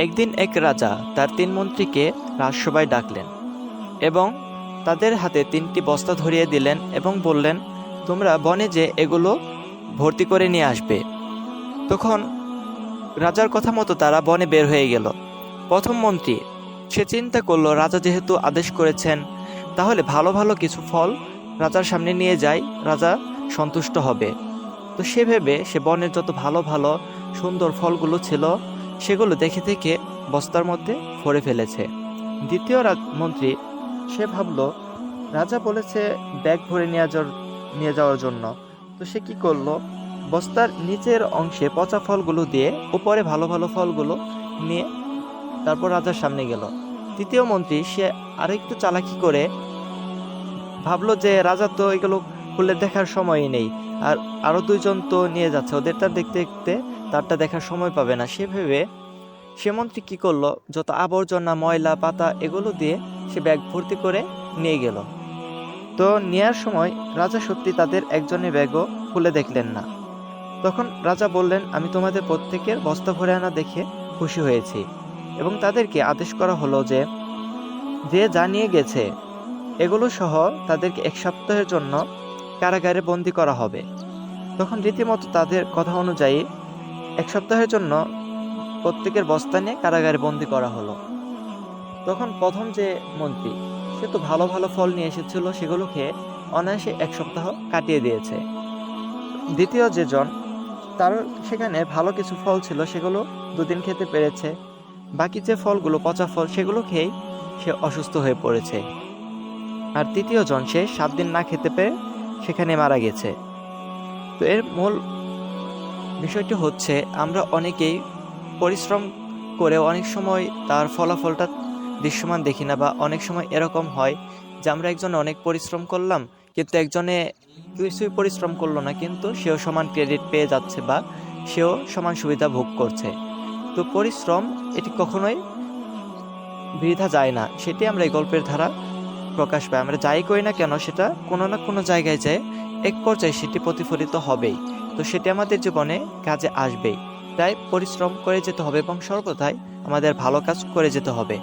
একদিন এক রাজা তার 3 মন্ত্রীকে রাজসভায় ডাকলেন এবং তাদের হাতে 3টি বস্তা ধরিয়ে দিলেন এবং বললেন, তোমরা বনে যে এগুলো ভর্তি করে নিয়ে আসবে। তখন রাজার কথা মতো তারা বনে বের হয়ে গেল। প্রথম মন্ত্রী সে চিন্তা করলো, রাজা যেহেতু আদেশ করেছেন, তাহলে ভালো ভালো কিছু ফল রাজার সামনে নিয়ে যাই, রাজা সন্তুষ্ট হবে। তো সে ভেবে সে বনের যত ভালো ভালো সুন্দর ফলগুলো ছিল সেগুলো দেখে দেখে বস্তার মধ্যে ভরে ফেলেছে। দ্বিতীয় মন্ত্রী সে ভাবলো, রাজা বলেছে ব্যাগ ভরে নিয়ে যাওয়ার জন্য। তো সে কি করলো, বস্তার নিচের অংশে পচা ফলগুলো দিয়ে উপরে ভালো ভালো ফলগুলো নিয়ে তারপর রাজার সামনে গেল। তৃতীয় মন্ত্রী সে আরেকটু চালাকি করে ভাবলো যে রাজা তো এগুলো খুলে দেখার সময়ই নেই, আর আরো 2জন তো নিয়ে যাচ্ছে, ওদেরটা দেখতে দেখতে তারটা দেখার সময় পাবে না। সে ভেবে সে মন্ত্রী কি করলো, যত আবর্জনা ময়লা পাতা এগুলো দিয়ে সে ব্যাগ ভর্তি করে নিয়ে গেল। তো নেয়ার সময় রাজা সত্যি তাদের একজনের ব্যাগও খুলে দেখলেন না। তখন রাজা বললেন, আমি তোমাদের প্রত্যেকের বস্তা ভরে আনা দেখে খুশি হয়েছি, এবং তাদেরকে আদেশ করা হলো যে যে যা নিয়ে গেছে এগুলো সহ তাদেরকে 1 সপ্তাহের জন্য কারাগারে বন্দি করা হবে। তখন রীতিমতো তাদের কথা অনুযায়ী 1 সপ্তাহের জন্য প্রত্যেকের বস্তা নিয়ে কারাগারে বন্দি করা হলো। তখন প্রথম যে মন্ত্রী সে তো ভালো ভালো ফল নিয়ে এসেছিল, সেগুলো খেয়ে অনায়াসে 1 সপ্তাহ কাটিয়ে দিয়েছে। দ্বিতীয় যে জন, তার সেখানে ভালো কিছু ফল ছিল, সেগুলো 2 দিন খেতে পেরেছে। বাকি যে ফলগুলো পচা ফল সেগুলো খেয়েই সে অসুস্থ হয়ে পড়েছে। আর তৃতীয় জন সে 7 দিন না খেতে পেরে সেখানে মারা গেছে। তো এর মূল বিষয়টি হচ্ছে, আমরা অনেকেই পরিশ্রম করে অনেক সময় তার ফলাফলটা দৃশ্যমান দেখি না, বা অনেক সময় এরকম হয় যে আমরা একজনে অনেক পরিশ্রম করলাম কিন্তু একজনে কিছুই পরিশ্রম করলো না, কিন্তু সেও সমান ক্রেডিট পেয়ে যাচ্ছে বা সেও সমান সুবিধা ভোগ করছে। তো পরিশ্রম এটি কখনোই বৃথা যায় না, সেটি আমরা এই গল্পের ধারা প্রকাশ পায়। আমরা যাই করি না কেন সেটা কোনো না কোনো জায়গায় যায় এক পর্যায়ে সেটি প্রতিফলিত হবেই। তো সেটি আমাদের জীবনে কাজে আসবেই। তাই পরিশ্রম করে যেতে হবে এবং সর্বদাই আমাদের ভালো কাজ করে যেতে হবে।